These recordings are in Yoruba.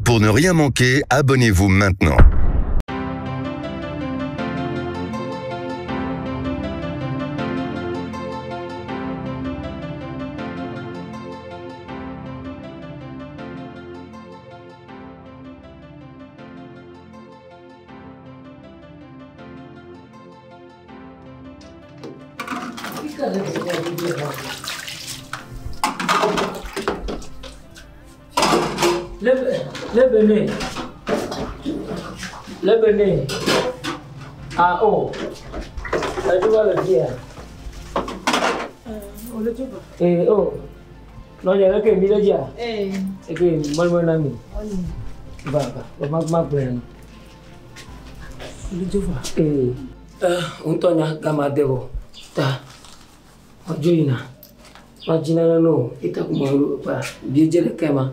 Pour ne rien manquer, abonnez-vous maintenant. Le benet. Ah oh. Tu vois le dire. On le dit pas. Eh oh. Non, il y a que mille dia. Eh. Et que mal ami. Va. Ma brain. On le dit pas. Eh. Untonya gamadego. Ta. Ojoina. Majina no itakumaru pa. Biejele kema.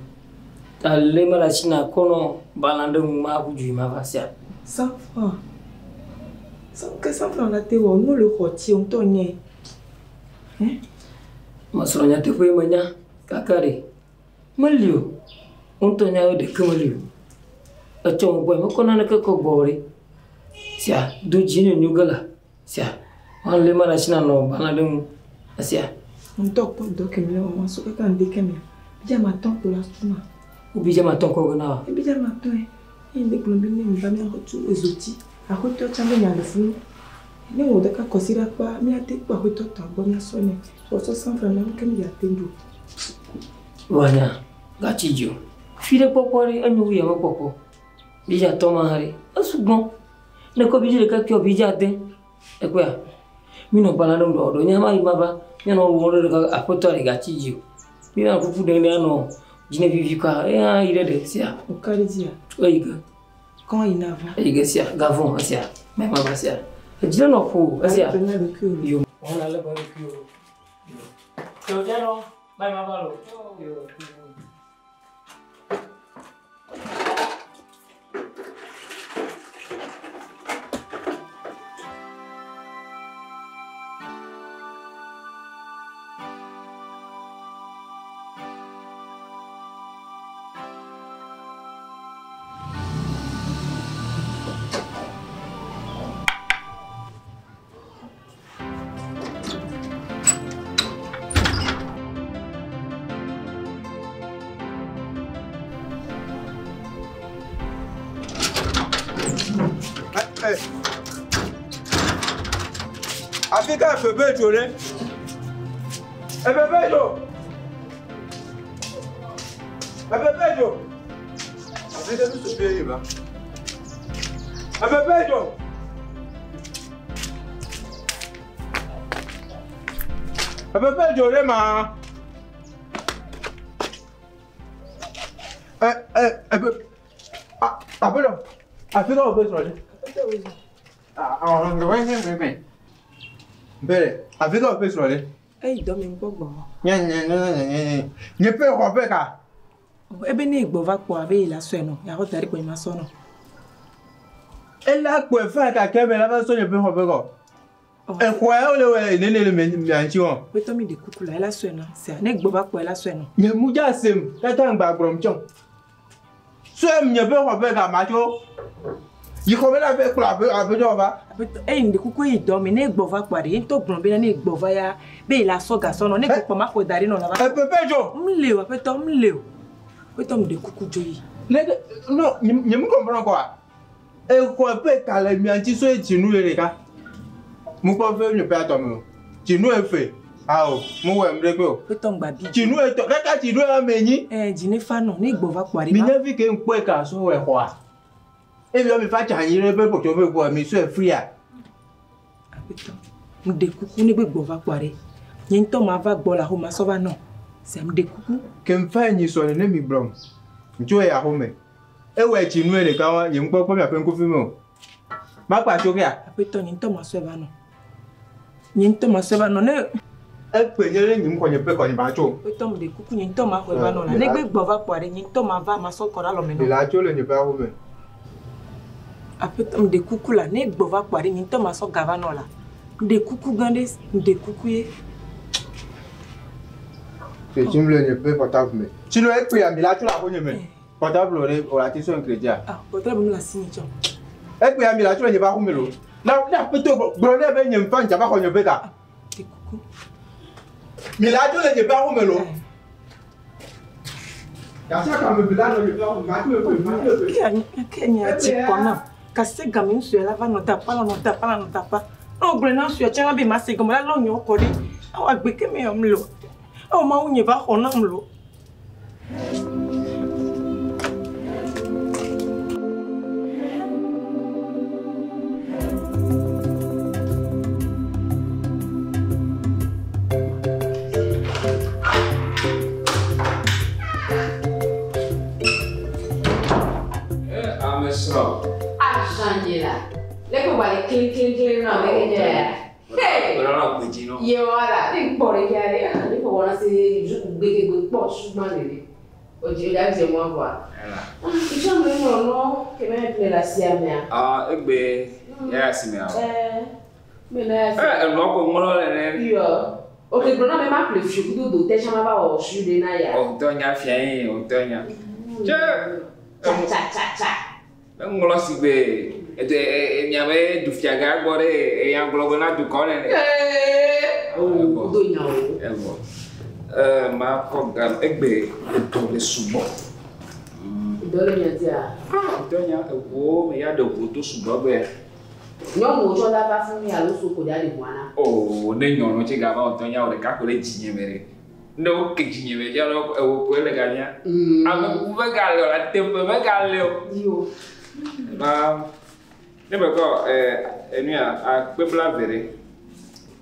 Ta lema la china kono balande ma buju ma vasia. 100 francs. 100 francs la te wo no le khoti on tonye. Hein? Masronya te fwe manya kakare. Malio. On tonya o de kamalio. A chon boy mo kona na ko bori. Sia do jini nyugala. Sia. On lema la china no balande asia. On tok pas do kemle on so ka kan de kemle. Bija maton pour la stuma. Ou bija maton ko gana. E bija maton. Inde kulombine mbami ngotu ezoti. Akoto chambe nya lefu. Ni wo de ka kosira pa mi ate pa akoto tambo nya sone. So 100 francs na kemle ya tendu. Wanya gachijo. Fire popori anyu ya popo. Bija toma hari. Asugbon. Ne ko bija ka kyo bija den. E kwa. Mi no balando do nya ma ibaba. Nya no wo de ka akoto re gachijo. Mi na fufu de ne no. Jine vivi ka ire de sia. O kare dia. Oiga. Quand il n'ava. Oiga sia gavon sia. Même ma sia. Jine no fu sia. Yo. On a le barbecue. Yo. Yo no. Bye ma balo. Yo. Africa bébé jolé. Eh bébé jo. Eh bébé jo. Africa nous se paye là. Eh bébé jo. Eh bébé jolé ma. Bébé. Ah, appelle. Africa bébé jolé. Ouais. Bele, avec toi peut soler. Eh, do me ngbo. Nya. Nye pe ko pe ka. Ebe ni igbo va po ave la so eno. Ya ho dari po ma so no. E la ko fa ka ke me la va so nye pe ko pe ko. E ko e o le we ni le me anti won. Pe to mi de kukula la so eno. Se ne igbo va po la so eno. Nye mu ja sem, ta ta ngba grom chon. So em nye pe ko pe ka ma jo. Yi ko be la pe kula pe jo ba. Eh, inde kuku yi do mi ne igbo va pare. Into gbon be na ne igbo va ya. Be la so ga so no ne igbo ma ko dari no la ba. E pepe jo. Mle wa pe to mle o. Pe to mi de kuku jo yi. Non, nye mu comprend quoi. E ko pe ka le mi anti so e tinu le ka. Mu ko fe nye pe atom. Tinu e fe. Ah o, mu we mre pe o. Pe to ngba bi. Tinu e to, ka tinu e menyi. Eh, jine fa no ne igbo va pare Mi ma. ne vi ke npo e ka so we kwa. E bi o mi fa chanyi re pe po to pe ko mi so e free a. Apeto. Mde kuku ne igbo va pare. Yin to ma va gbo la ho ma so ba no. Se mde kuku. Ke mfa nyi so ne mi brom. Njo e a ho me. E we tinu e le ka wa yin po mi apen ko fi mo. Ma pa so ke a. Apeto yin to ma so ba no. Yin to ma so ba no ne. E pe nye le yin ko nye pe ko ni ba cho. Apeto mde kuku yin to ma ho ba no la. Ne igbo va pare yin to ma va ma so ko la lo me no. Il a cho le nye pe a ho me. Apeto mde kuku la ne igbo va pare yin to ma so gava no la. Mde kuku gande mde kuku ye. C'est tu me le nye pe portable me. Sino e pe a mi la cho la ho nye me. Portable on la question crédit. Ah, portable me la signature. Et puis ami la tu ne pas rumelo. Là plutôt bonheur ben y fan jaba ko nyobeka. T'es coucou. Mais là tu ne pas rumelo. Kasa ka me bila no le pas Kenya tikona. Kase gamin su la va nota pa la nota pa la nota pa. No grena su ya bi ma se gomo la lo nyo ko de. Awa gbe ke me amlo. O ma unye va hona mlo. Clean no, hey! Però no, Io ora, ti porre chiare, ti buona se giù che posso manere. Oggi la siamo qua. Diciamo no, che me la sia mia. Ah, ebbe, ya simia. Me la. No ko ngolo le. Io. O che non me ma plefio do te chamava o shude na ya. O tonya fian, o tonya. Cha. Ngolo sibe. Nyame du fiaga gore e yang globo na du kone. Oh, do nyawo. Evo. Ma program egbe to le subo. Dole nyatia. Tonya ewo me ya do to subo be. Nyomo jo la ba fun mi alo so ko jade buana. Oh, ne nyono che ga ba tonya o re ka ko le jinye mere. No ke jinye me ya no ewo ko le ganya. Amo be ga le la tempo be ga le. Dio. Nebeko enua akpebla vere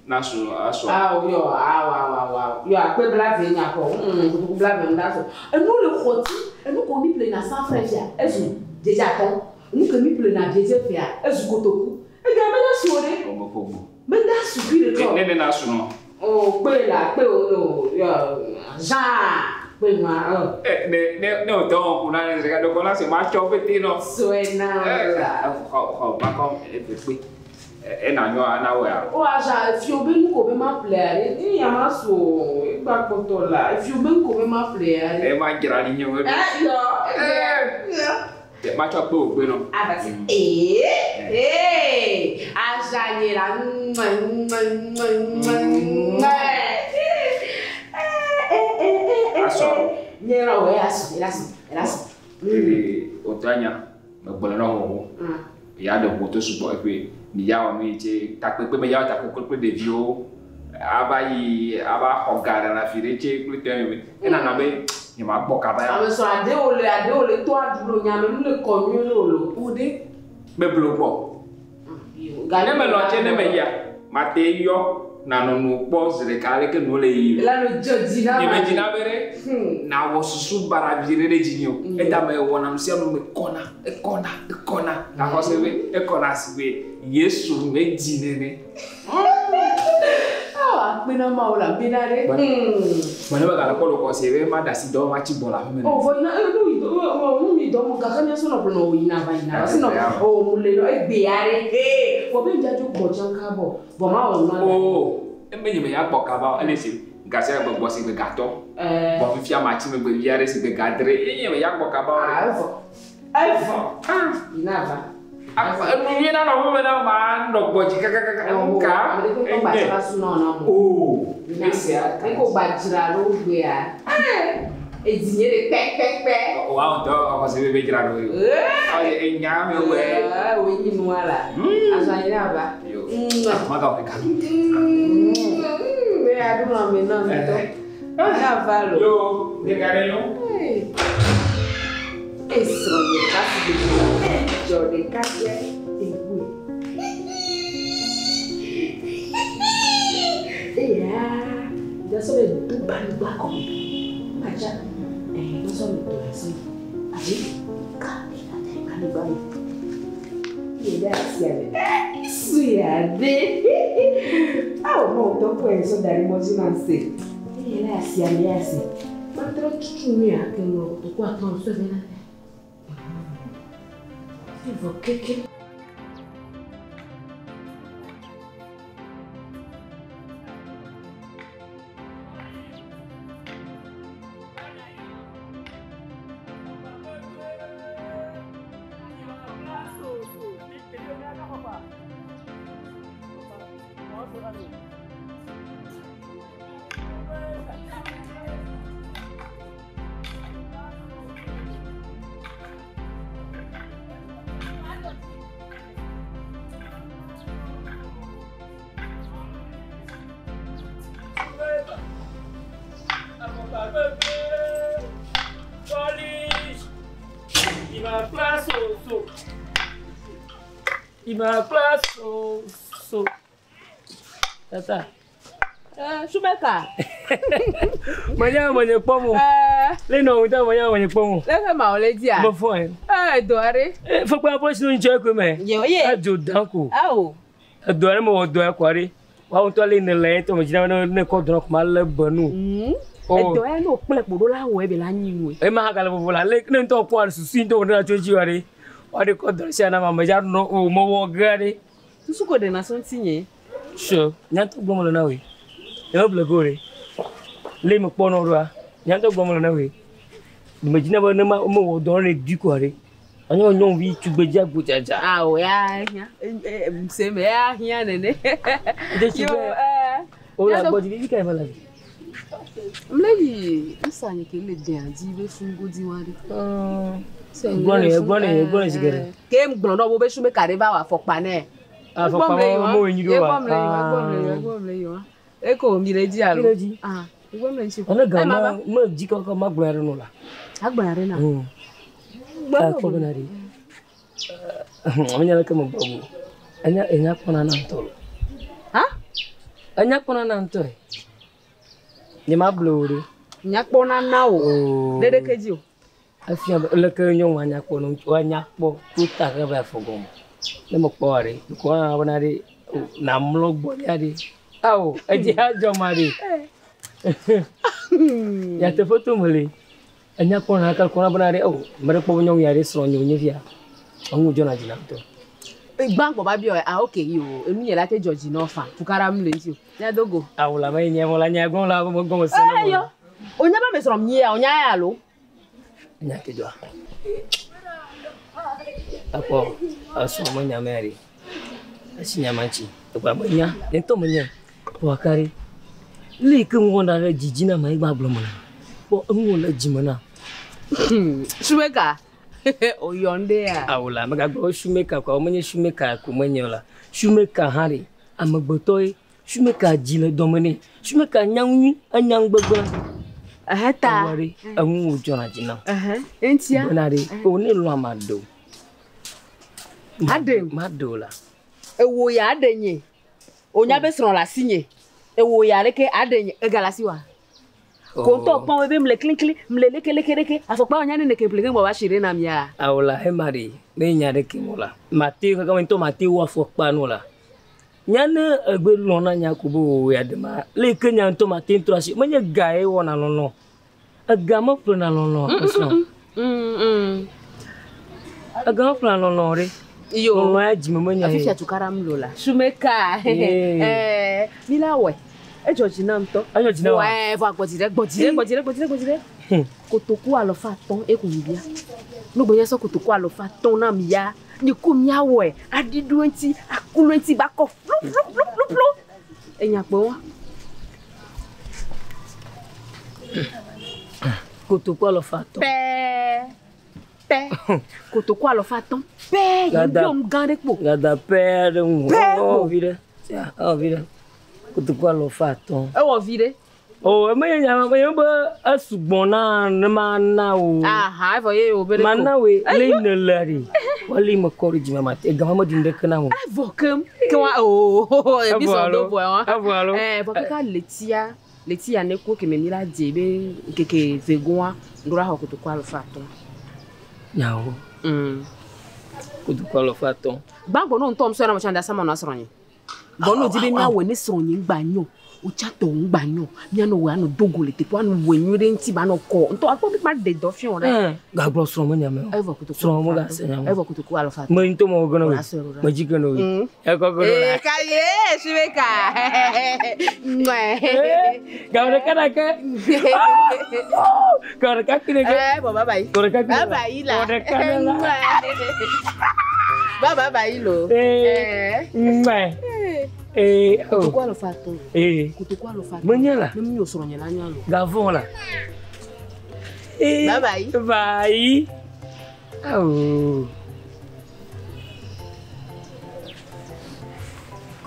naso aso yo yo akpebla vere nya ko akpebla vere ndaso enu le khoti enu ko mi ple na San Frefia ezu deja kon enu ko mi ple na deje fia ezu kotoku e ga me na sore o mo ko bu me da su bi de ko ne naso no o pe o no yo ja pe ma ne o to kuna ne ga do kona se ma cho petino suena ba kom pe na nyo na we a o aja fi o be nu ko be ma plere ni ya ma so igba poto la fi o be nu ko be ma plere e ma gira ni nyo yo ma cho pe o pe no abasi aja ni la aso nyera we aso otanya me gbolo no ho ya de ko to subo e pe ni ya o mi che ta pe me ya ta ko pe de vio aba hogara na fire che ku te mi na be ni ma gbo ka ba ya ame so ade ole to adulo nya me le konyu lo ode be blo po ga ne me lo che ne me ya ma te yo na no no po zire ka le ke no le yi la no jodi na ni me jina bere na wo susu bara vire de jinyo e da me wona mse no me kona na ko se be e kona sibe yesu me jinene pena maula binare mana ba kala ko se be ma da si do ma chi bola me o voina no mi do mo kakanya so no no ina ba ina so no o mule no e beare o be njaju bo janka bo ma o no o e me nyime ya gbo ka ba alesi gase ba bo se be gato bo fi ma chi me be biare se be gadre e nyime ya gbo ka ba alfo ina ba ni na no me na ma no gbo ji ka oh esse é ko bajira lo gbe a edinye de pe o wa ndo o se be jira lo yo e nya me we we ni no ala aso ina ba ma ga ka me adu no me no to ya valo yo de cariño eso de casi de yo de casi já soube do barco mas já não soube do assim aí cara bem e isso é de o montou com isso da imaginação ele é assim mas trouxe chuchuinha que eu tô com a tão soube né eu vou que Tata. Shumeka. Manya pomo. Leno uta manya pomo. Leka ma ole dia. Mo fo. Doare. Fo pa po sinu nche ko me. Ye. Ajo danko. Awo. Doare mo do akware. Wa on to le ne le to mo jina ne ko dron ko ma le banu. Doare no pele podo la wo e be la nyiwe. E ma ga le bo la le ne to po susu ndo na choji ware. Wa de ko dron sia na ma ja no o mo wo gare. Tusu ko de na so tinye. Sure. Nyanto gbomo na we. Eble gore. Le mo pono ro a. Nyanto gbomo na we. Imagine ba na ma mo wo don re di ko re. Anyo nyon wi tugbeja gbojaja. Ah o ya hia. Se me ya hia nene. De ti be. O la gboji bi ka ba la. Mleyi nsanye ke le de andi be fungo di wari. Gbọ́nì sigere. Ke mgbon do bo be sume kare ba wa fopa ne. Ah fopa mo yin do wa. Gbọ́nì wa. E ko mi le di alo. Ah, gbọ́nì nsi ko. Ona ga ma ji ko ma gbọ́nì no la. Agbọ́nì na. Gbọ́nì ko na ri. Amanya la kama babu. Enya kona na ntolo. Ha? Enya kona na ntolo. Ni ma blori. Nya kpona na o. Dede keji o. Afia le ke nyon anya kpo no anya kpo tuta ka ba fogom. Le mo kpo are. Ko na bana ri na mlo gbo ya ri. Awo, eji ajo mari. Ya te foto mole. Anya kpo na ka ko na bana ri o, mere kpo nyon ya ri so nyon nyefia. Onwu jona jina to. Igbanpo ba bi o okay yi o. Emi ye la te George no fa. Tukara mle nti o. Ya dogo. Awula mai nye mo la nya gon la mo gon se no. Ayo. Onya ba me soro mye ya, onya ya lo. Nya ke do. Apo aso mo nya meri. Asinya manchi. Ba mo nya, ento mo nya. Wakari. Le ke mo na re jijina mai gba blo mo na. Po mo la jimana. Shumeka. Oyonde ya. Awula maga gbo shumeka kwa mo nya shumeka ku mo nya la. Shumeka hari amagbotoi. Shumeka jile domene. Shumeka nyanwi anyang gbogbo. Ahata. Wari anwu jona jina. Entia. Bonari o ni lo amado. Adem Madola. Ewo ya adenye. Onya be sron la sinye. Ewo ya leke adenye egalasi wa. Konto pon we be mle klinkli mle leke asopa onya ne ke plege bo ba shire na mia. Awula he mari me nya de kimola. Mati ka mento mati wa fo pa no la. Nyane egbe lona nya kubo ya de ma. Le ke nya nto mati ntrasi menye gae wona lono. Agama plana lono aso. Agama plana lono re. Yo. Lono ya jime menye. Afifia tukara mlola. Shumeka. Mila we. E George na mto. Ayo jina wa. Ouais, va gbotire. Kotoku alofa ton e kunbia. No boya so kotoku alofa ton na miya. Ni kumya we. Adidu enti, akulu enti bako. Flup. Enya pe won. Kotoku alofa ton. Pe. Kotoku alofa ton. Pe, yom gande po. Gada pe de un. Oh vire. Oh vire. Kotoku alofa ton. E wo vire. Oh, me nya ba asugbon na na o. Aha, fo ye o bere ko. Mana we le ne lari. Wali ma koriji mama te ga mama dinde kana mo. Avokem. Ke wa o, e bi so do bo wa. Avalo. Bo ka letia ne ko ke me mira jebe keke vegoa ndura ho Kotoku alofa ton. Nyawo. Kotoku alofa ton. Bango no ntom so na mo chanda sama no asronyi. Bono dibe mi awe ni sonyi gbanyo. O chato ngbanyo. Mi ano we ano dogo le te po ano we nyure nti ba no ko. Nto akpo bi ma de dofion re. Ga gbo so mo nyame. Evo Kotoku. So mo ga se nyame. Evo Kotoku alofa. Mo nto mo gono we. Mo jikano we. E ko gono la. Ka ye, Shumeka. Mwe. Ga ore kana ke. Ga ore ka kire ke. Baba bai. Ore ka kire. Baba ila. Ore kana la. Baba bai lo. Mwe. Kutukua lo fato. Kutukua lo fato. Manyala. Nemi yo soro nyala nyalo. Gavon là. Bye bye. Bye. Oh.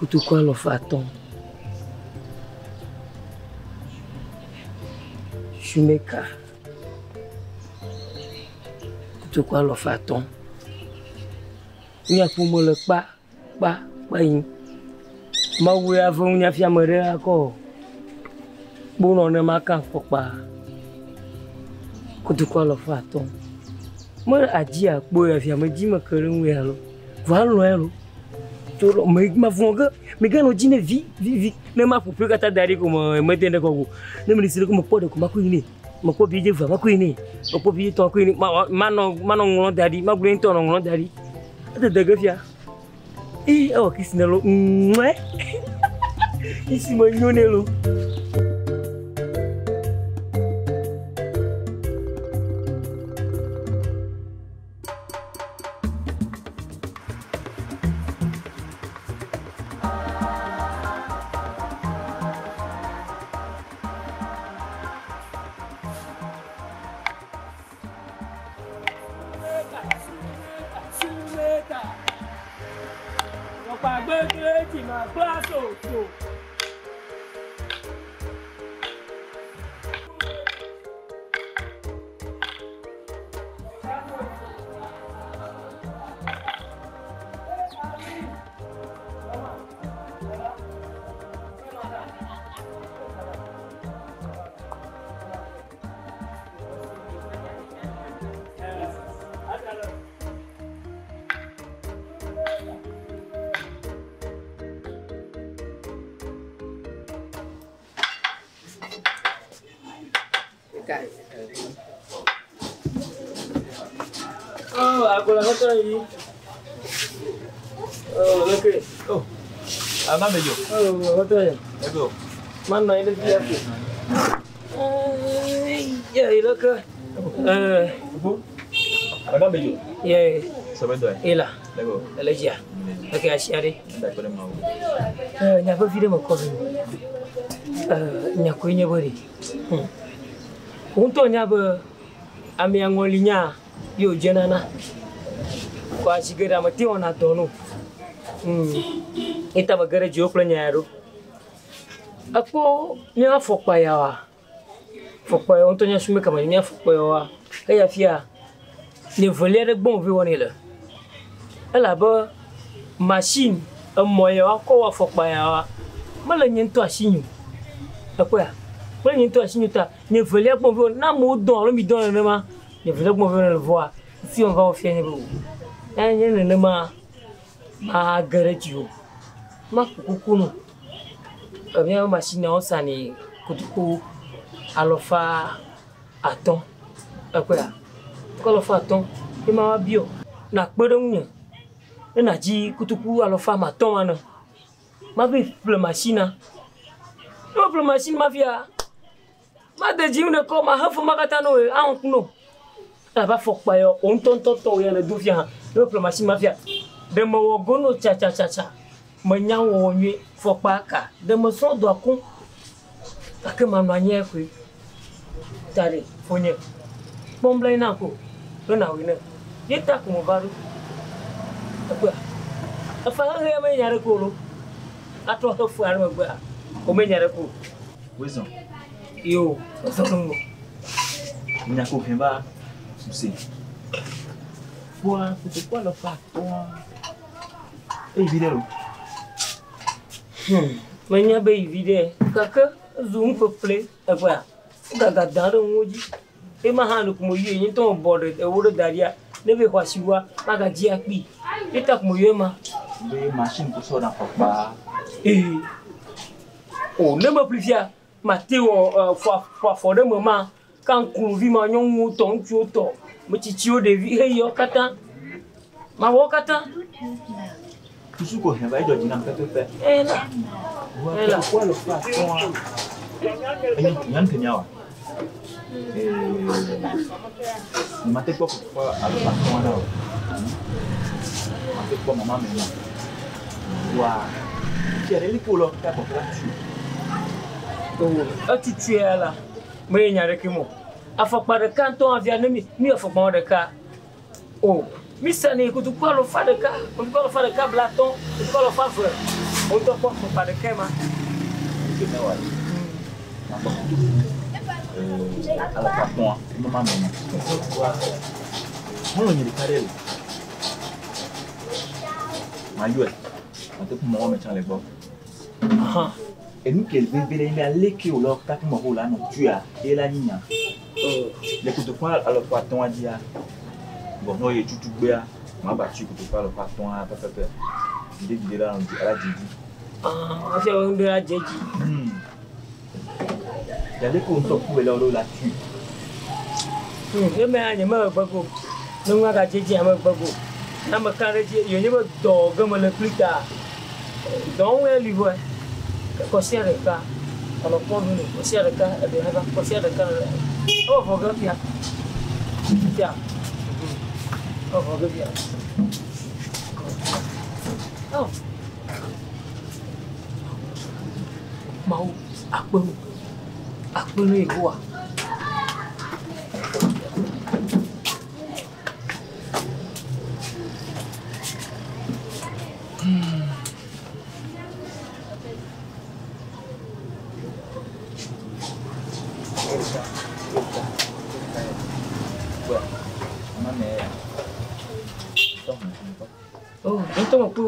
Kutukua lo fato. Shumeka. Kutukua lo fato. Nya pour le pas yin. Ma we avon nya fia mere ako. Bono ne maka popa. Kutukua lo fato. Mo aji akpo ya fia me ji me kere nwe alo. Va lo elo. Toro me ma vonga, me gano jine vi. Ne ma pope kata dari ko me tende ko. Ne me disile ko me pode ko makuini. Ma ko bije va makuini. Ma ko bije to kuini. Ma no ngolo dari, ma gwen to no ngolo dari. Ate daga fia. Oh, kisinelo. Isi manyonelo. Oh, aku lah kata ini. Oh, lagi. Oh, Abang bejo. oh, kata ya. Bejo. Mana ini dia aku? Ya, ini ke. Ibu. Abang bejo. Ya, Sampai tu. ilah. Lego. Lagi ya. Lagi asyari. Tak pernah mau. Nyapa video makau ini. Nyakuinya beri. Untuk nyapa ami yang ngolinya. Yo jenana kwa sigara mati ona tonu ita bagara jo planya yaro ako nya fokpa yawa onto nya sume kama nya fokpa yawa kaya fia ne voler bon vi wonela ala ba machine moyo ko wa fokpa yawa mala nyento asinyu ako ya mala nyento asinyu ta ne voler bon vi na mo don lo mi don na ma. Je veux que je le voie. Si on va au fier, je ne ma garage. Ma coucou. Bien, machine en sani. Coucou. Alofa. Attends. Quoi? Alofa attends. Et ma bio. Na perdon. Et na dit coucou alofa ma tomana. Ma vie le machine. Le machine ma via. Ma de dit une comme ma hafu makatano et en kuno. Aba fokpa yo on tonto ya na dufia no diplomatie mafia de mo gono cha manya wo nwi fokpa ka de mo so do akun akema no anye ku tare fonye bomble na ko na wina yeta ko mo baru akwa afa ha me nyare ko lo ato ha fu ara magba o me nyare ko Wisdom. yo so no Nyako pemba. Sim. Boa, kutukua lo fato. Video. Manya be video. Kaka zoom for play. Agora. Gaga daro ngoji. E mahanu kumo yue nyi ton border e woro daria. Nebe kwa siwa maga ji akpi. Eta kumo yue ma. Be machine ko so na papa. Oh, nema plifia. Mateo for the moment. Quand on vit ma nyongu ton chuto, me chichio de vie yo kata, ma wakata. Tusu ko heba ido jina pepe. Ela. Kwa lo fa kwa. Yan kenyawa. Ni mate kwa alo fa kwa na. Mate kwa mama mena. Wa Tiens, les couleurs, t'as pas là-dessus. Oh, tu tues là. Mais il n'y a rien que moi. A faut pas de canton à Vianney, ni a faut pas de cas. Oh, mais ça n'est que tu parles au fa de cas, on parle au fa de cas Blaton, tu parles au fa frère. On doit pas de cas, ma. À la fois, moi, maman, on est carré. Ma gueule, on te pour moi, mettre les bords. Et nous, quel bébé, il a l'équipe ou l'autre, t'as comme là, non, tu as, et la ligne. Les coups de poing, alors, pas ton à dire. Bon, non, il est tout bien. Ma battu, que tu parles pas ton à papa. Il est là, à la Didi. Ah, c'est un de la Didi. Il y a des coups de poing là-dessus. Mais il y a un bago. Nous, on a Didi, un bago. Je me carré, il y a un dog, comme le plus tard. Donc, elle lui voit. Conseiller de cas, alors pour nous, conseiller de cas, et bien, conseiller de cas. Oh, vous regardez bien. Bien. Oh, vous regardez bien. Oh. Mau, aku ni gua. Oh, então tu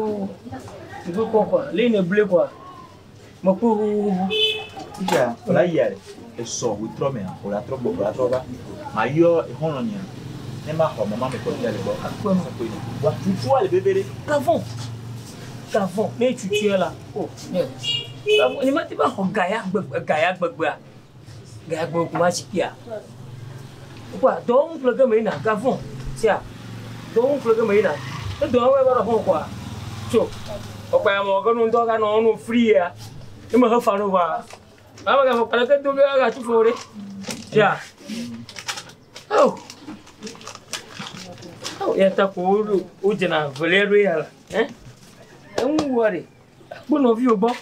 quoi? Ligne bleue quoi? Ma pour. Já, lá ia, é só o trome, o la trova, maior e holonia. Nem mais como mamãe me conta ali, bom, wa tutu ali bebê. Cavon, mais tu es là. Oh, mais. Il m'a dit pas gaya comment c'est quoi? Donc le gars mais na cavon, tiens. Donc le gars mais na. Donc ouais voilà bon quoi. So, au pas moi quand on doit non free ya. Il m'a fait nous voir. Ah mais quand on que tu gars tu fore. Tiens. Oh. Oh, ya ta ko o jena Valero ya. Hein? Don't worry. Bon on vit au bord.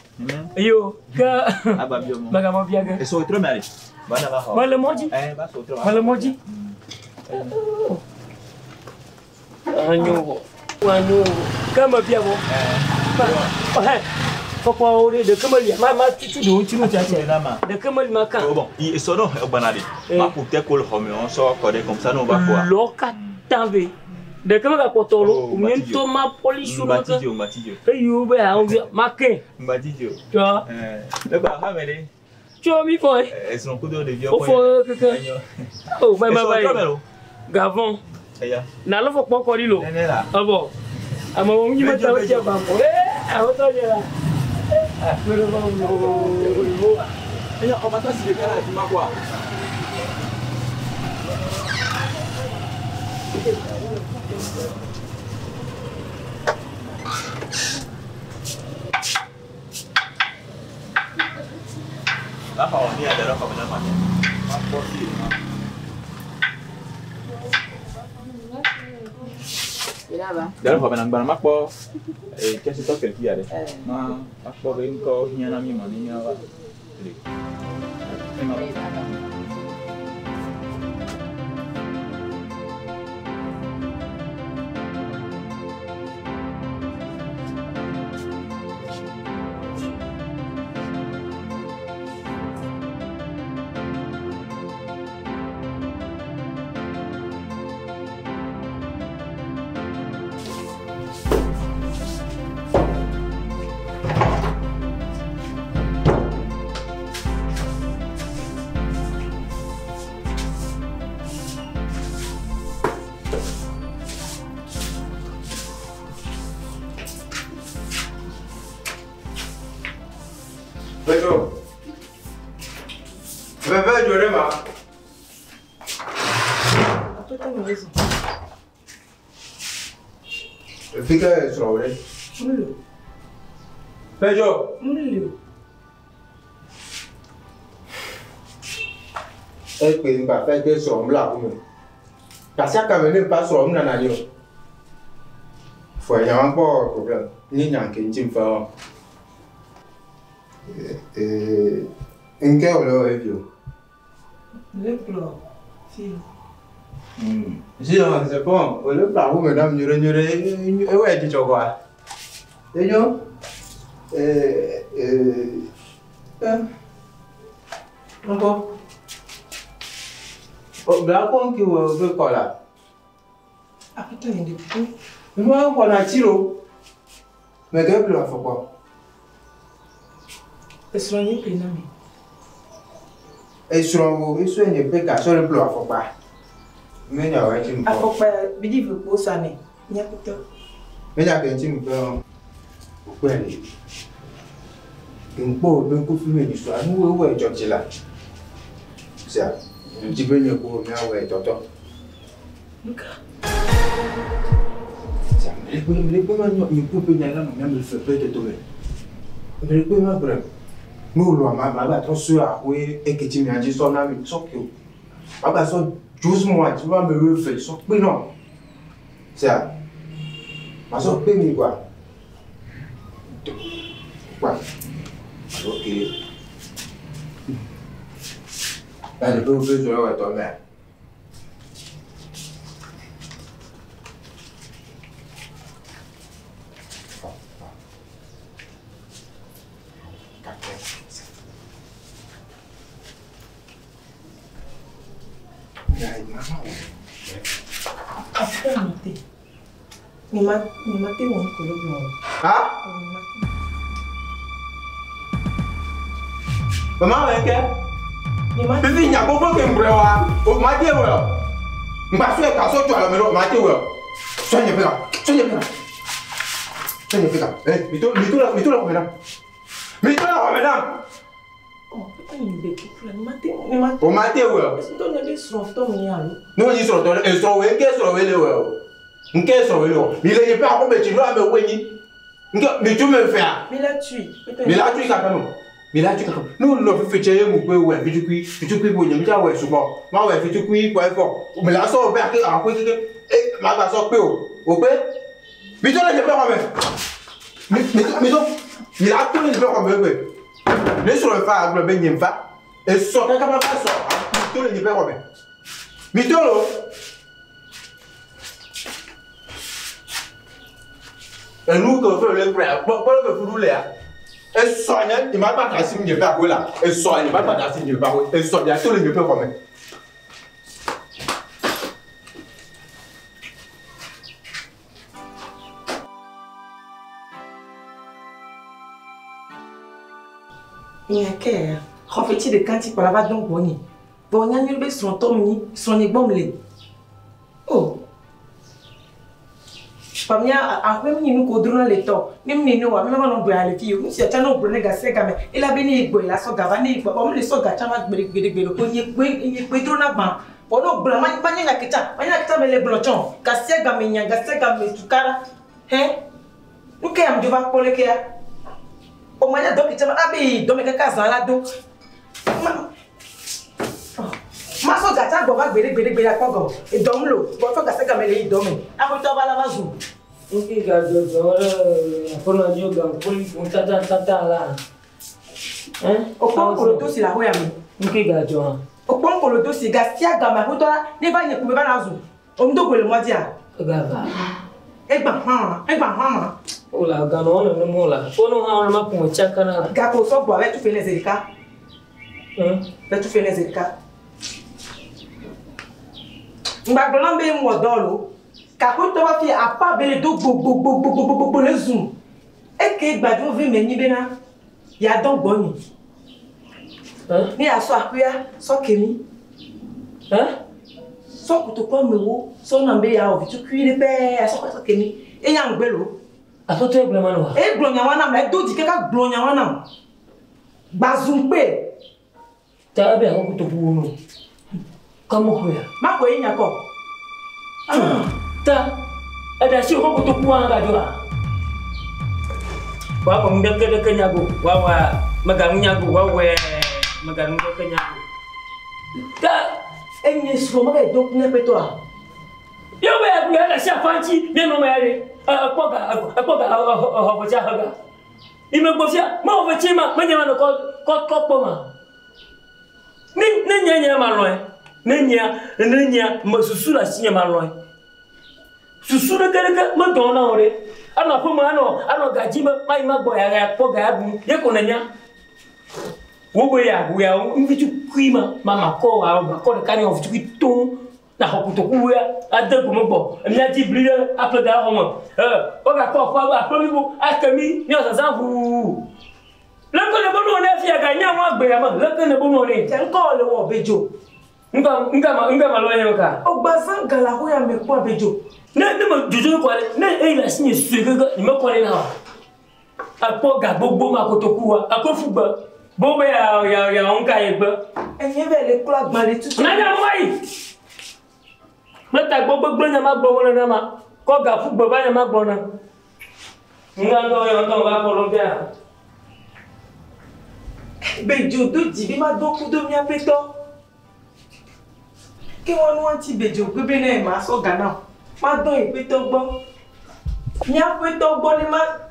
Yo, ka Ababio. Bagamo biaga. E so trome ali. Bana ba ho. Wale moji? Ba so trome. Wale moji? Anyo. Kama pia bo. Papa ore de kama lia. Ma tu do tinu chacha. De kama ma kan. Bon, il so no banali. Ma pour te ko le homme on so code comme ça non va quoi. Loka tave. De kama ka potolo, o mento ma police Mbatijio. Eyo be a ma ken. Mbatijio. Tu vois? Le ba ha mele. Tu vois mi foi. Elles sont coup de vieux. O fo keke. Oh, bye. Gavon. Eya. Na lo fo pon ko ri lo. Nenela. Abo. Ama mo nyi mata o je ba mo. A o to je la. Pero ba mo. Eya, on va passer le cara de ma quoi. Là, on est à l'heure comme ça. Dalam kau menang barang makpo, kasi to kelki ada. Ma makpo kain kau hiana mi mani apa? Betul. Bebe jore ma. Apa tu ni sih? Fica sore. Mulu. Bejo. Mulu. Pe ngba fe ke so mla ku mi. Kasi aka me ne pa so mla na ni o. Fo ya wan po problem. Ni nyan ke njim fa. En qué olor es yo? Le plan. Si. Si, c'est bon. Le plan, vous, madame, ouais, tu vois. Et yo? Encore? Oh, là, quoi qui veut quoi là? Après, tu as une député. Moi, on a tiro. Mais qu'est-ce que tu as fait quoi? Et soigner les noms. Et sur une péca, sur le plan, faut pas. Mais il y a un petit peu. Ah, faut pas. Bidi veut pour ça, mais. Il y a peut être. Mais il y a un petit peu. Pourquoi aller? Un peu de filmer l'histoire. Nous, où est George là? C'est ça. Un petit peu de coup, mais où est Toto? Mais les premiers, il peut pas y aller, même le fait peut-être tomber. Mais les premiers, nous, ma trop sûr à oui, et que tu m'as dit son ami, son que. Ah, son 12 mois, tu vas me refaire, son que non. C'est ça. Ma son que quoi? Quoi? Ok. Là, je peux vous faire jouer avec ton mère. Après, on m'a dit mon collègue. Ah? Maman, avec elle? Bébé, il n'y a pas de problème. Au matin, voilà. Je vais faire un peu de temps. Matin, voilà. Soignez bien. Soignez bien. Soignez bien. Eh, mets-toi là, madame. Mets-toi là, madame. Oh, putain, il est beaucoup là. Au matin, voilà. Est-ce que tu as des sons de non, ils sont dans le restaurant. Qu'est-ce que tu veux? Qu'est-ce que tu veux? Il est pas comme tu dois me voir. Mais tu me fais. Mais là, tu. Mais là, tu es capable. Mais là, tu es capable. Nous, nous faisons des choses pour ouais, puis tu cuis pour nous, tu ouais, souvent. Moi, ouais, puis tu cuis pour fort. Mais là, ça, on va faire après que ma va sortir. Ok? Mais tu n'as pas même. Mais donc, il a tout les pas même. Mais sur le phare, le bain n'y va. Et sort, quand on va sortir, tout les pas même. Mais tu là. Et nous, quand on fait le prêt, pourquoi on fait nous là? Et soigne, il m'a pas cassé, il n'est pas là. Et soigne, il m'a pas cassé, il n'est pas là. Et soigne, il y a tous les pas même. Il y a qu'à. En fait, il y a des cantiques pour la vague donc bonnie. Bon, il y a des son tomni, son ébomlé. Oh. Pamia, a même ni nous codrons les temps. Même ni nous, même on peut aller qui nous si tu n'as pas négocié quand même. Il a béni boy la so gavani, on les so gachama gbede ko ni pe drona ban. Ono blama pa ni na kita me le blochon. Gasia gamenya, gasia gametukara. Hein? Nous que am jova pole ke ya. O manya do kita abi do me ka san la do. Ma so gata go ba gbede akogo. E domlo, bo so gasia gamele i domi. Ako to ba la bazu. Ok, gado, agora joga um tata lá. Hein? O pon ko to si la hoya mi. Ok, gado. O pon ko to si gasia gama ko to ne ba nye ku be ba na zu. O ndo gwele mo dia. Gava. Egba ha. Ola, gano no mola. Fono ha na mapu chaka na. Ga ko so bo ave tu fele zerika. Be tu fele zerika. Ngba gbolan be mo dolo. Ka ko to ba fi apa bele do gbogbo le zoom. E ke gbadun vi me ni be na. Ya don gboni. Ni aso akuya so kemi. So ko to ko mewo so na be ya o fi tu kwire be aso ko so kemi. E nya ngbelo. Aso to egbema no. E glonya wana me do di ke ka glonya wana. Bazum pe. Ta be ko to bu no. Kamo hoya. Ma ko yin yako. Ta. Ada si ko to bu anga do. Wa ko ndeke de nyago. Wa magamu nyago wa we magamu de nyago. Ta enye so ma be do ne pe to a. Yo be ya la si afanti be no mere. Apoga hoja haga. Ime gbofia ma o fe chima ma nyama no poma. Nenya maloi. Nenya masusu la sinya maloi. Susu na kere ma dona ore. Ano poma ano gajima mai maboya ya poga ya bu. Ye konanya. Wowe ya mvitu kuima mama ko wa ko kani of tu na hokutoku ya adagu mbo. Emi ti blile apple da homo. Oga ko fa apple bu akami ni osasanfu. Leko ne bono ne fi aga nya mo agbe ya ma. Leko ne bono ne. Je nko le wo bejo. Nga malo ya ka. Ogba san gala ho ya me ko bejo. Ne mo juju ko ne la sinye suga ni mo ko le na. Apo ga gbogbo ma kotoku wa. Akofugba. Bobe ya onka yegbe. Enye be le kula gba le tutu. Na ja mo yi. Mata gbogbo nya ma gbo wona na ma. Ko ga fugba ba nya ma gbo na. Nga ndo yo ndo ba ko lo bia. Bejo do di bi ma do ku do mi apeto. Ki won won ti bejo gbe be na ma so gana. Ma do ipeto gbo. Mi apeto gbo ni ma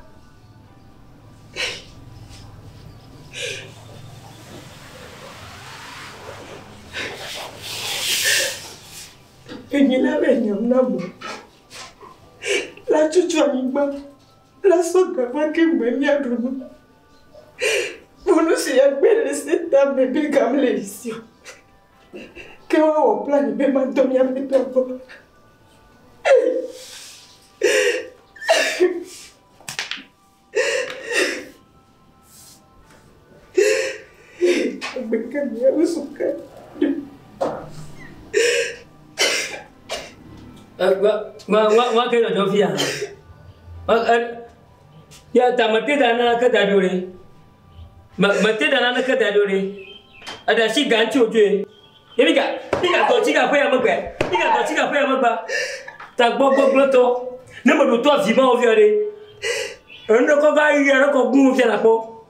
Enye la benyam na mo. La chuchu anigba. La soga va ke mbe mi adunu. Bono si agbele seta bebe kamle isio. Ke wa o plan be ma do mi apeto bo. Bekan ya usuka. Wa ke do fia. Ya tamate dana ka dadore. Mate dana ka dadore. Ada shi ganchi ojo. Nika to chika fa ya magba. Nika to chika fa ya magba. Ta gbogbo to. Ne mo do to fi ma o fi ore. Endo ko ga yi ara ko gun fi na po.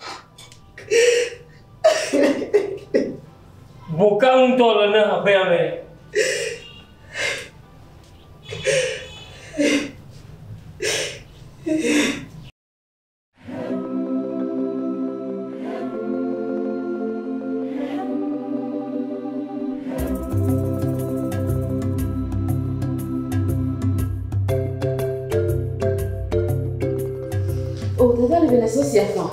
Boca tolo na fa ya me. Oh, t'as levé l'association.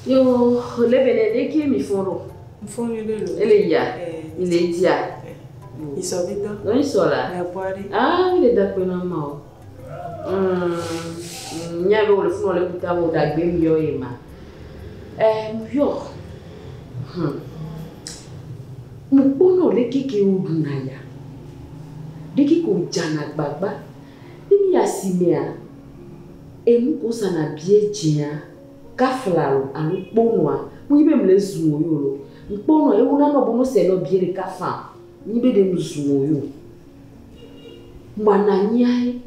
Yo, le benede qui mi foro. Mfoni lelo. Il y a. Il est dia. Il sont vite. Non, ils sont là. Ah, il est d'accord non. Nyabe le fond le kuta mo dagbe mi yo ema. Yo. Mpono le keke odunaya. Deki ko jana gbagba. Dimi yasimea. Emu ko sana bie jia. Kaflalo anu kponwa. Mu ibe mle zumo yo lo. Mpono e una no bono se no bie le kafa. Nibe de zumo yo. Mana nyai.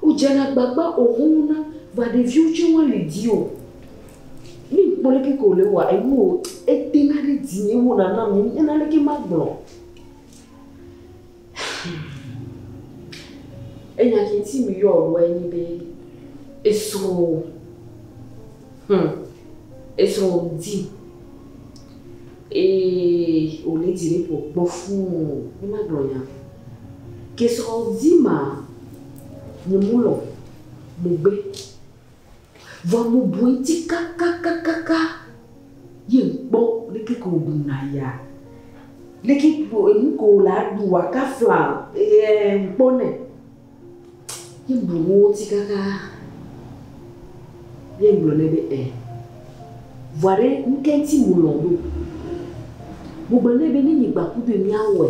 O jana gbagba ohuna va de viuche wan le dio. Ni pole ke ko le wa e mo e tenare dini wo na na mi na le ke magbon. Enya ki ti mi yo ro eni be eso. Eso di. E o le dire po bo fun ni magbon ya. Ke so di ma ni mulo mo gbe. Vamos buiti kaka yen bo leki ko dunaya leki bo enko la duwa ka flan bone yen bo ti kaka yen blo lebe voire nkenti mulondo mo belebe ni gba ku de mi awe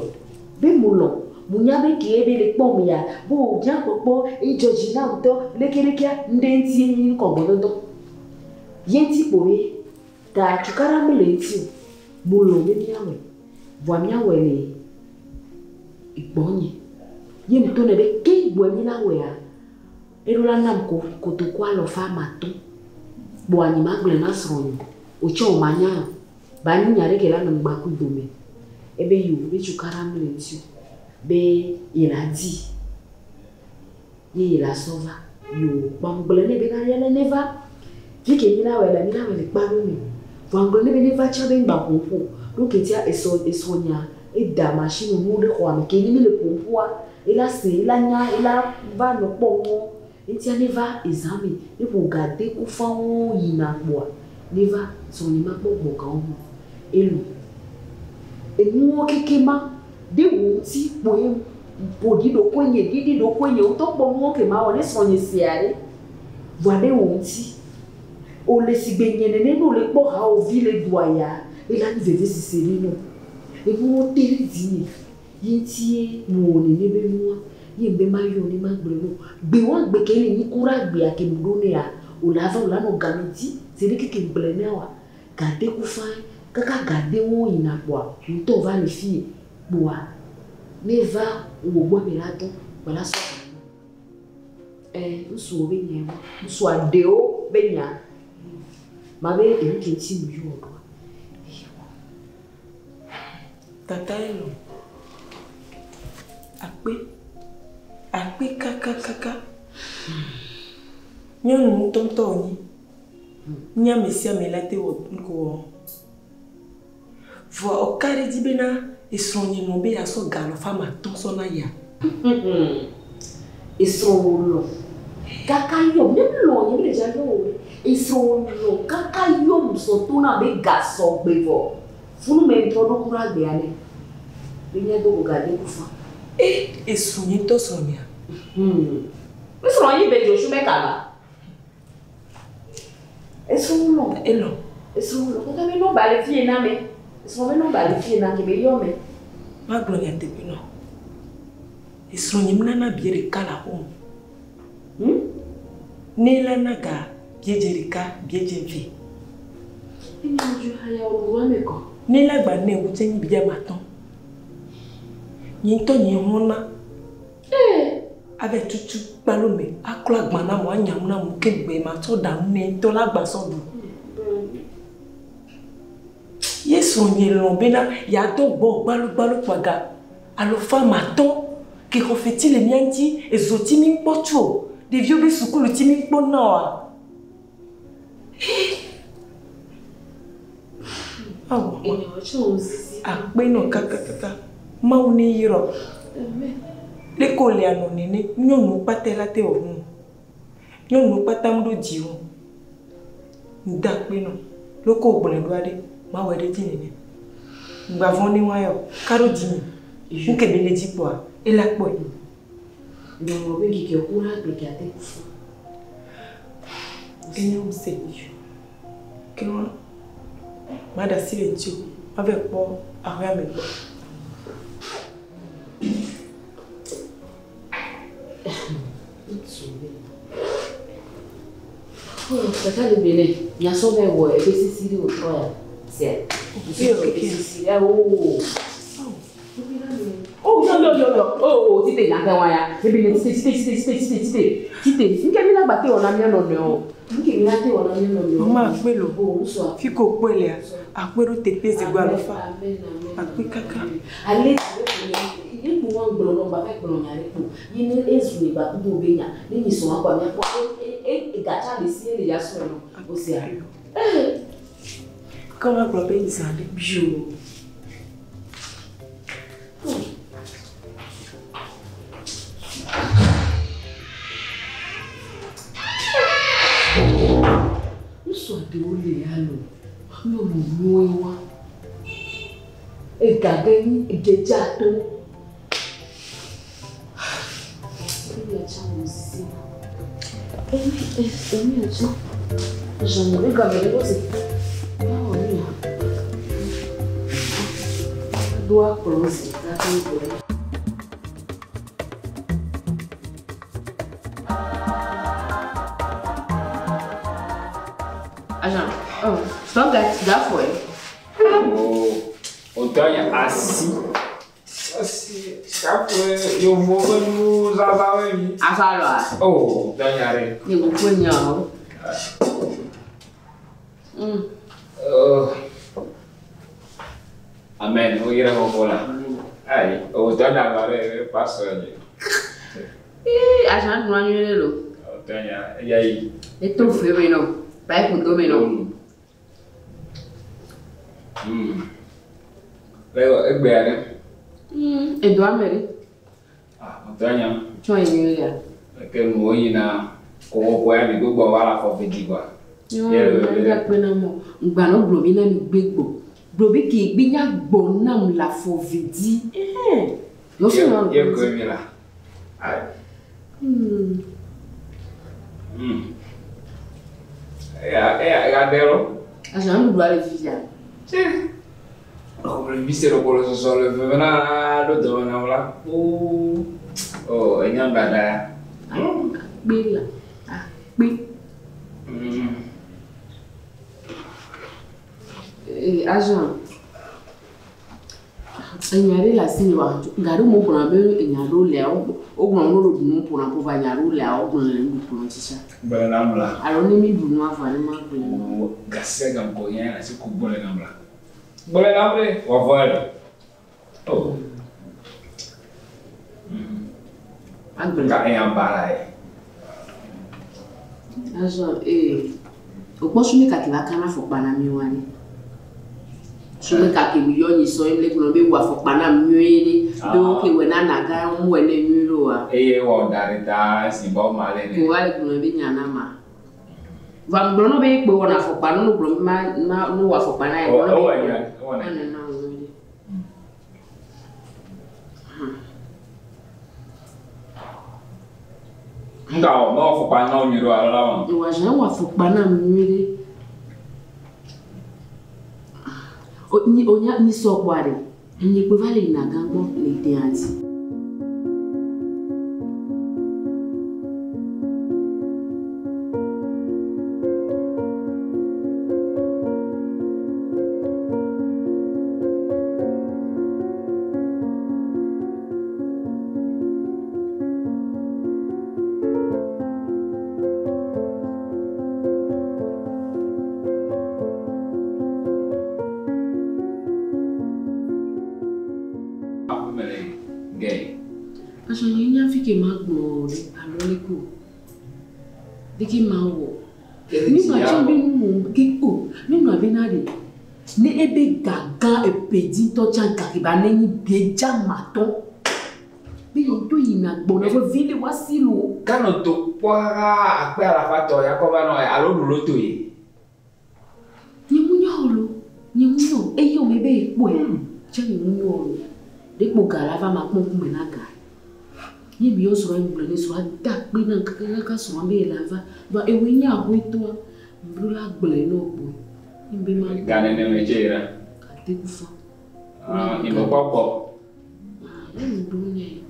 be mulo munya be ki ebe le pom ya bo jan popo e Georgina uto lekelekea ndenti yin ko bododo yenti poe ta chukara melenti mulo be mi awe vo mi awe le igbonye yen to ne be ke igbo mi na we a erola nam ko to kwa lo fa mato bo ani magle na sron o cho manya ba ni nyare ke la ngba ku dome ebe yu be chukara melenti be il a dit Ni la sova. Yo, bangbele ne bena yele neva. Fike mina wele kpalo mi. Bangbele ne bena cha ben ba pompo. Donc etia esonya da machine mu de kwa mi ke ni le pompo a. Ela se ela nya ela va no pongo. Etia neva exami. E pour garder ku fa won yina boa. Neva son ni ma bo ka won. Elu. E mu kekema de wo ti poem. Bodi do kwenye didi do kwenye utokpo mwoke ma wone sonye siare vwade wonti o le sigbenye nene no le kpo ha o vile doya ila ni veve sisiri no e mo teri dini yintie mo ni nebe mo yembe ma yo ni ma gbe no gbe won gbe kele ni kura gbe akemdo ne a o la va o la no gamiti se de keke gble ne wa gade ku fan kaka gade won ina kwa nto va le fi boa Neva ou bois melato, voilà ça. Nous sommes venus, nous sommes dehors, venus. Ma mère est une qui me joue. Tata elo. Akpe kaka. Nyon mu tonto ni. Nya mesia melate wo nko. Vo okare di bena e sonye no be aso galo fama ton sona ya. E sonlo. Kaka yo nem lo ni le jago. E sonlo kaka yo mso tona be gaso bevo. Funu me introdo kura be ale. Binya do gade kufa. E sonye to sonia. Me sonye be jo shume kala. E sonlo elo. E sonlo kaka me no bale fie na me. Sonye no bale fie na ke be yo me. Ma gloria te pino. E sonye mnana biere kala home. Nela naga biejerika biejevi. Ni ju haya o me ko. Nela gba ne wo teni bia maton. Yin to yin hona. Abe tutu palome akla gba na mo anyam na mo kegbe ma to da ne to la gba so du. Yesu ni lo bena ya to gbo gbalu paga. Alo fa maton ki ko feti le mianti e zoti mi pocho. Des vieux be sukulu ti mi po na wa. Awo. Akpe no kaka. Ma uni yiro. Le ko le anu nene nyonu patela te ohun. Nyonu patamdo jiwo. Nda pe no. Lo ko ogbole do ade ma wede ti nene. Ngba von ni wa yo. Karo dimi. Nke bele ji po a. E la po yi. Non, mais qui est au courant de qu'il y a des coups. Et nous, c'est que nous, madame Silencio, avec moi, à rien avec moi. Oh, c'est ça le Bénin. Il y a son verre, ouais, et c'est Sicile au toit. C'est. Oh, non. Oh, tite na kwa ya. Ebi tite. Nke mi na ba te ona mi no no. Nke mi na te ona mi no no. Mama akpelo. Oh, so. Fiko kwele akpero te pese gwa lofa. Akpi kaka. Ale ye bu wan gboro no ba fe gboro nya le po. Yi ni ezu ni ba do be nya. Ni mi so akwa mi po. E gacha le si le ya so no. O se a. Comment proper izande bio. De olè alo yo mo wa e gageni e jeja to e ya chamu sisi mi acha je me regarde les choses ah oui doit close ça tout. Agent, stop that way. Oh, autant il y a assis. Après, eu vou nos abaixo. Asala. Oh, danhare. Eu vou não. Amen. O ira ho bola. Ai, o danhare passo ali. Agent no annuel lo. Tanya, e aí? E tu foi não. Vai com tu não. Leo, é bem. E do ameri. Ah, Tanya. Choi annuel. É que no ina ko ko ya bi gbogbo wa la fo feji gba. Yo, ya pe na mo. Ngba no blobi na mi gbegbo. Blobi ki gbi nya gbo na m la fo vidi. Yo so na. Ye ko mi la. Ai. Ya dero. Agent do ale via. Come vissero quello solo fenomeno do na la. Oh, e nyamba da. Bella. Ah, bi. Agent. Enyare la si wa garu mo bra be enyaro le o gbo no lo dunu pora po ba nyaro le o gbo le ndu pora tisa. Bele namla. Aro ni mi dunu afa ni ma gbo. Gasse gam ko yen la si ku bole namla. Bole namre wa voile. Oh. Ga e ambara e. Agent o posso me ka ki ba kana fo pa na mi wa ni. Sume ka ke mi yo ni so ile kuno be wa fo pa na mi ere do ke we na na ga mu ene mi ro wa. Eye wa darita si ba ma le ni. Ko wa le kuno be nya na ma. Va mbrono be pe wona fo pa no bro ma no wa fo pa na e o wa nya o na. Nga o no fo pa na o mi ro ala wa. Wa jan wa fo pa na mi ere. Onya ni so kware ni pe vale na gango le te anti Aso nya fike magbo aloleko diki mawo ni ma chambe nu kiko ni no abenade ni ebe gaga epedi to chanka ki ba neni beja maton bi yo to ina gbo na fo vile wasilo Kano to kwa akpe ala fato ya ko ba no alo dulo to yi. Ni munyo e yo mebe epo e je ni munyo depo gala va ma pon ku na ga. Ni bi o so en blo ni so da pe na ka so be lava ba e wi nya ho to bro la gble no bo ni be ma Gane ne me jera. ka te ku fa Ni bo popo. ni bro ni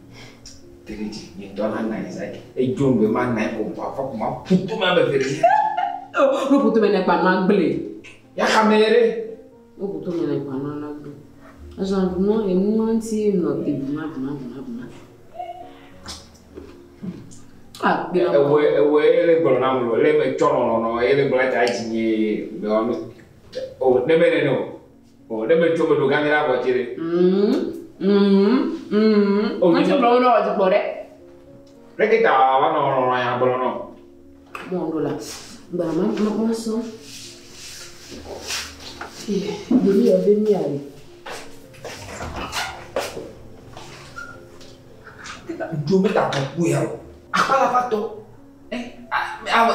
Teriji ni to na na isai. E jombe ma na ko pa fa ma putu ma be fere. no puto me na pa na gble Ya kamere. o puto me na pa na gble asan no e mu anti no te buna Ewe ele bolo na mulo le me chono no ele bolo ta jinye be onu o ne me no o ne me chomo do gamira ko chire o ni bolo no ti pore rekita wa no ya bolo no mo ndola ba ma so deli o veni ale do me ta ko ya akala fato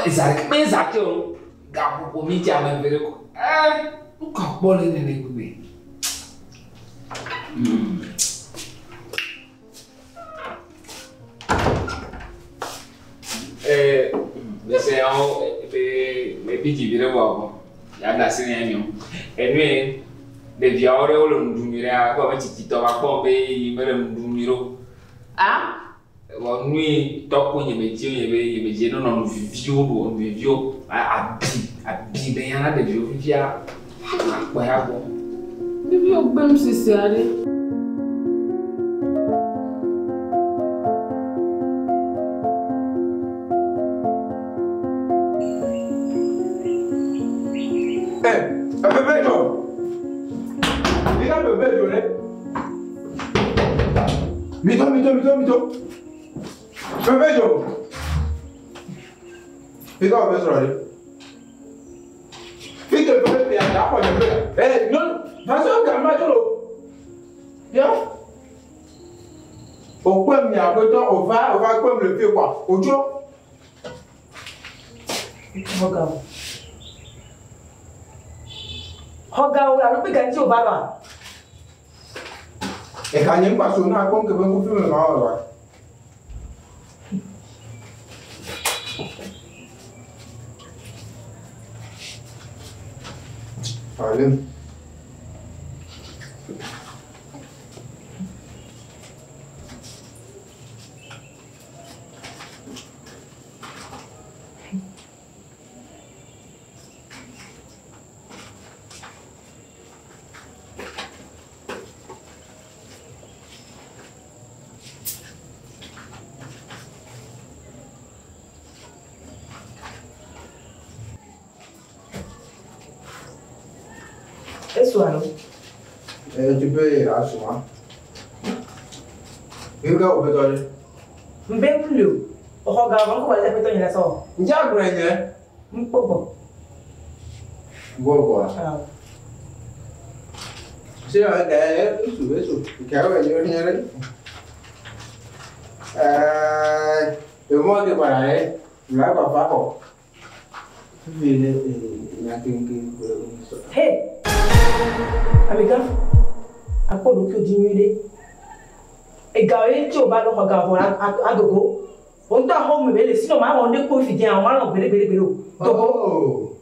ezari me zake o ga popo mi ti ame vere ko o ka bole ne ne gbe bese o me biji vire wa ya da sin enyo enwe de via ore o lo ndumire a ko ma ti to ba ko be mere ndumiro wa nui toko yemeje no vivio abi be yana de vivia akpa ya bo bibi ogbem sisi are Mito. Bebejo. Fica o pessoal ali. Fica o pessoal ali, dá para ver. Não, faz o caminho todo. Já? O quê me aguentou? O vai como le fait quoi? O jo? Roga. Roga, o não pega de o baba. É que a gente passou na conta que vem com o filme na hora. Olha. Isso ano. Tu peux assumer. Eu quero o pedal. Bem plus. O roga, vamos fazer a petônia só. Já ganhei. Pouco. Boa. Ah. Se isso. Quero ver dinheiro. Eu vou aqui para aí. Lá para faco. Hey. Amiga. Apa do que o dinheiro e gawe tí o bá lọ roga bo adogo. O nta home bele sino ma won de ko fi jẹ àwọn ran bele o. Dogo.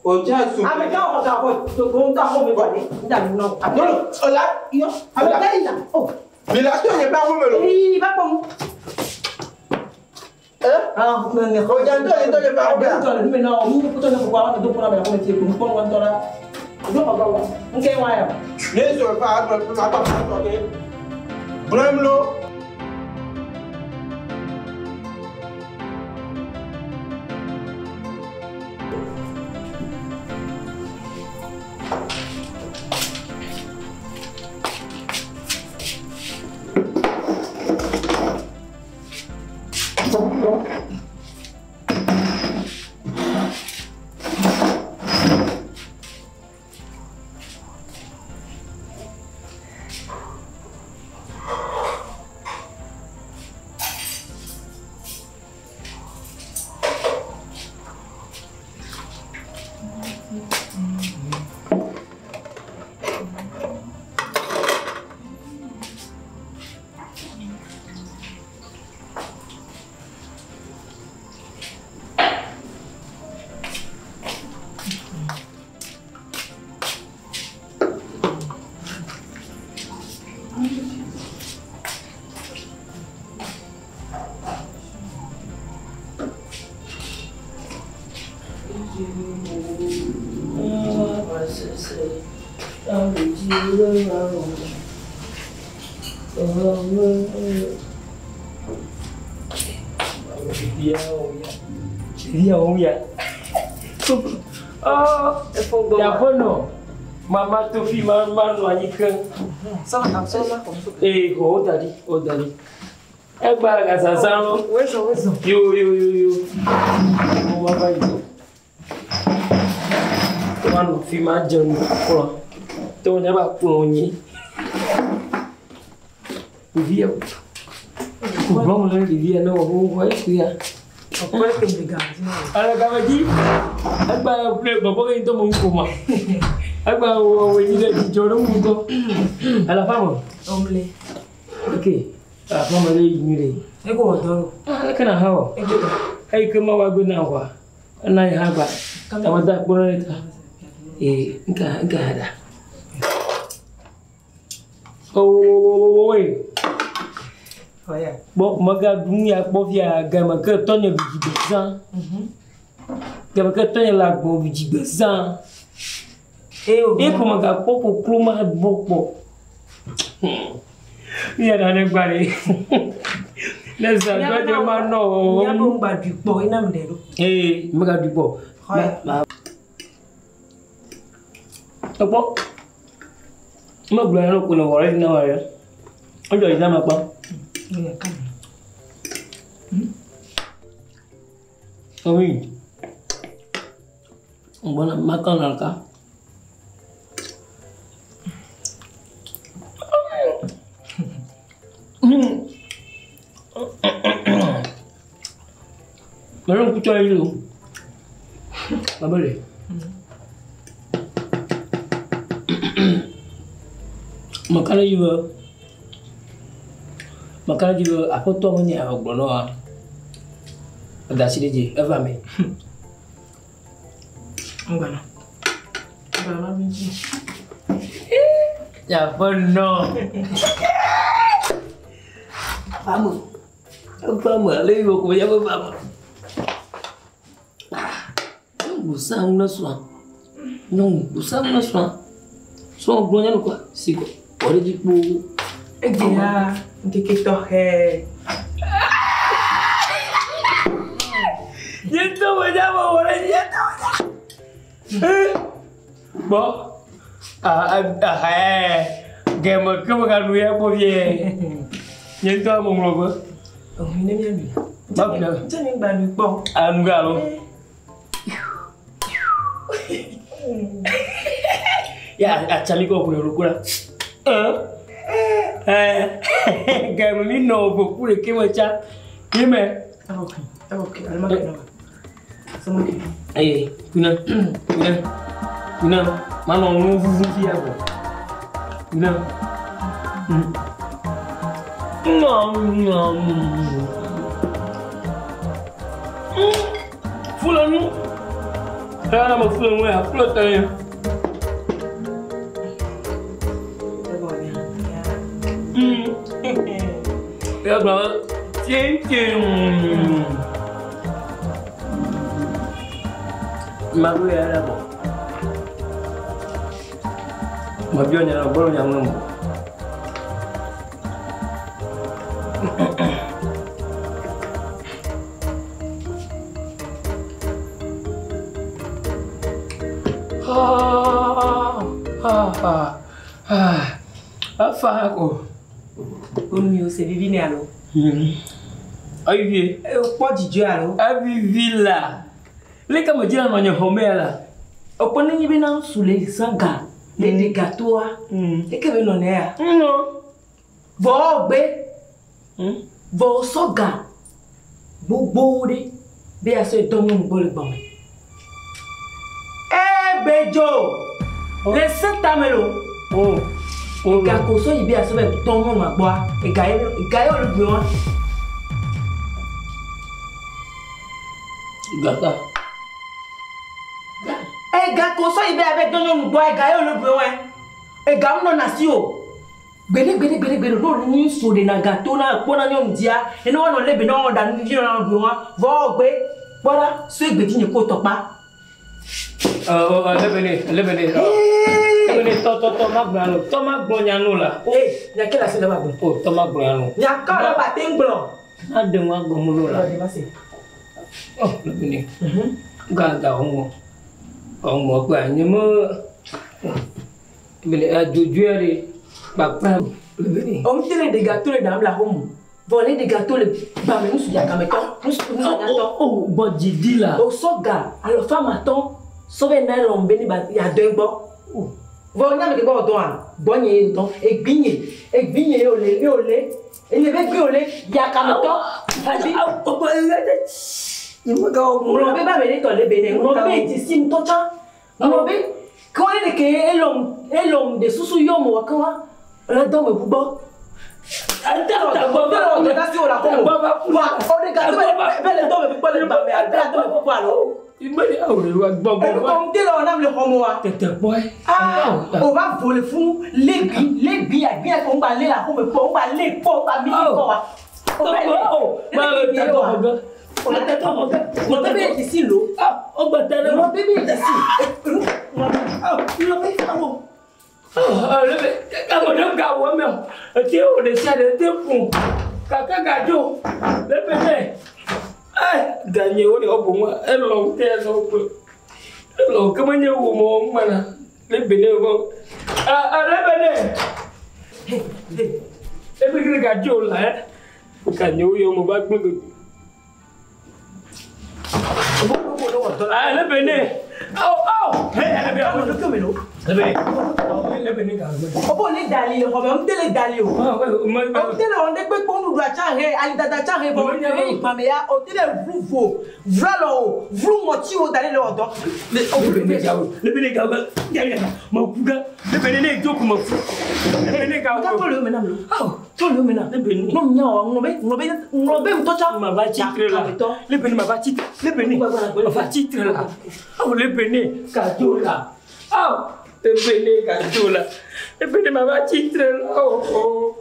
O já su. Amiga roga bo dogo nta home bo ni. Nda mi no. No, olá. Yo. Amiga ina. Oh. Me la estoy llevando melo. Ih, ba pom. Ah, ne O já estou llevando. Betul, ni no, mu puto na kwa do pona me ko ti ko pon wan tora. Do roga wa. Nke wa ya. Nem sou para para que. Bremlo. Ya pono. Mama tu fi mama no anyikan. So na ko. Oh dari. Egba ga sasaro. Weso. Yo. Mo wa ba yi. Mama fi ma jẹun ko. To ne ba kun yin. Vivia. Vamos lá, vivia não, vou escutar. Agora que me gato. Ala gawaji. Agba play babo que então mo kuma. Agba o ni de joro mo go. Ala famo. Omle. Okay. Ala famo le ni le. E ko odoro. Ah, kana hawo. E ko. Ai kuma wa go na kwa. Ana yi haba. Tamada ko ne ta. Nka hada. Oi. Oh yeah. Bo maga dunia bo via gama ke tonye bijibezan. Gama ke tonye la bo bijibezan. E ko maga poko kluma boko. Ya da ne gbare. Lesa do je ma no. Ya bo ngba dupo ina mi dero. Maga dupo. Opo. Ma gbara no ko no wore na wore. Ojo ida ma pa. Oui. Bon, makan nalka. Belum kucai dulu. Tak boleh. Makanan juga apa tu namanya awak bono ada sini je, apa me? Enggak benci. Ya bono. Faham, lagi aku punya apa faham? Busang naswa, busang naswa. So belumnya lupa, siko. Orang jipu. Dia, kita he. Itu macam orang itu. Bo, game ke makan duit apa dia? Yang tu apa mula? Oh, ini dia ni. Jangan bani bong. Enggak lo. Ya, cari kau punya lukura. Game ni no pura ke macam game. Okay. Almak nak. Sama ke? Guna. Mana orang fufu dia apa? Guna. Fulano. Cara mau fulano ya, fulano tanya. Ya bro, cincin. Malu ya apa? Mabionya baru yang ngomong. Apa aku? Omi o se vivi ni alo. Ayi vie. O pode de alo. Abi villa. Le kama jina no nye homela. O pone ni bina sule sanga. Le de gatoa. E ke be no ne ya. No. Vo gbe. Vo soga. Gbogbo de. Be aso itomo mo le gbon. Bejo. Le setamelo. Ìka kò sọ ìbí àsọ́bẹ̀ tó ń mọ̀ gbọ́ ìka yóò lùgbé wọn. Ìgbàgbà. Ìka kò sọ ìbí àbẹ̀ tó ń mọ̀ gbọ́ ìka yóò lùgbé wọn. Ìka ń nọ nà sí o. Gbèdégbèdégbèdé lóòrùn ní sòdè nà gà tó náà pọ́nà ní òun díà ẹni wọn nà lébi náà wọn dànù jíjìn náà lùgbé wọn. Vọ́ gbé gbọ́dá sọ ìgbèjì ní kò tọ̀pá. Lebene. To magbano. To magbonyanu la. Ya kila sila babu. To magbonyanu. Ya kala bating blong. Ada magbomulo la. Lebene. Gaga ongo. Ongo kwa nyemo. Lebene ajujuari. Papa lebene. Om tele de gâteau le dam la homme. Voler des gâteaux le ba me nusu ya kameto. Oh, bodidi la. O soga. Alors femme attend. Sauver na lombe ni ba ya degbo. Vo nya me ke bo don an. Bonye don egbinye ole. Ele be gbe ole ya kameto. Fadi. O bo ele. Ni mo ga o mo. Mo be ba me ni to le be ne. Mo be ti sim to cha. Mo be ko ele ke elom de susu yo mo wa kan wa. La don me bubo. Anta bo de ka si o la ko. Wa o de ka be le don me bubo le ba me ada don me bubo alo. Imani awre wa gbogbo wa. Comme t'es là on a le homo wa. Tete boy. On va voler fou les billes on va aller là on va aller pour va midi quoi. On bébé est ici l'eau. On va t'aller. Mon bébé est ici. Kamu dah kau memang. Dia udah sadar dia pun. Kakak gajo. Lebih. Ganye wani obu ma elo te no bu elo kama nye wo mo mana le bene go le bene e bi ga jo la ka nye wo yo mo ba gbe le Bénin. Oh, le Cameroun. Le Bénin. Le Bénin. Obo le dali, on te le dali. On te le on est pas pour nous doit charger, ali dada charger pour nous mais ya on te le vous vlalo, vous moti au dali le odo. Le Bénin ga ma kuga. Le Bénin do ko ma fu. Le Bénin ga ko le mena lo. To le mena. Le Bénin. Non no be to cha ma va titre là. Le Bénin ma va titre. Le Bénin ma va titre là. Oh le Bénin cadeau là. Oh le Bénin cadeau là. Le Bénin ma va titre là. Oh.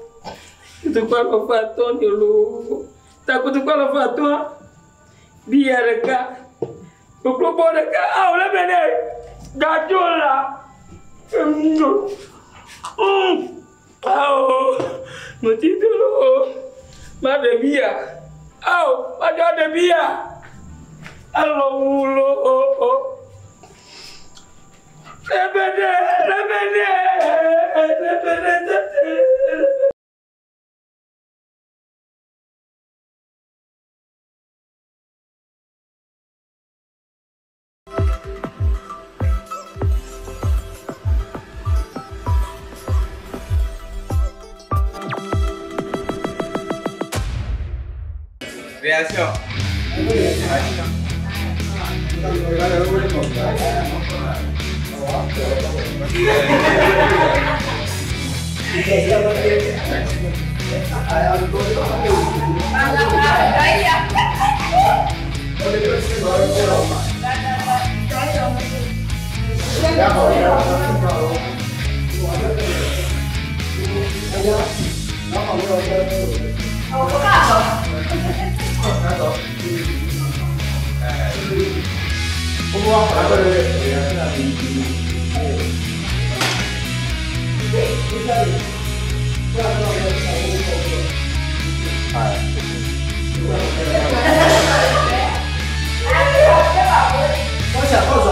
Tu quoi le faire ton lo. Ta ko tu quoi le faire toi? Bière ka. Le club de ka. Oh le Bénin cadeau là. Oh, mon titre ma bebia. Oh, ma de bia. Alors, oh. Le Bénin. Réaction. Vamos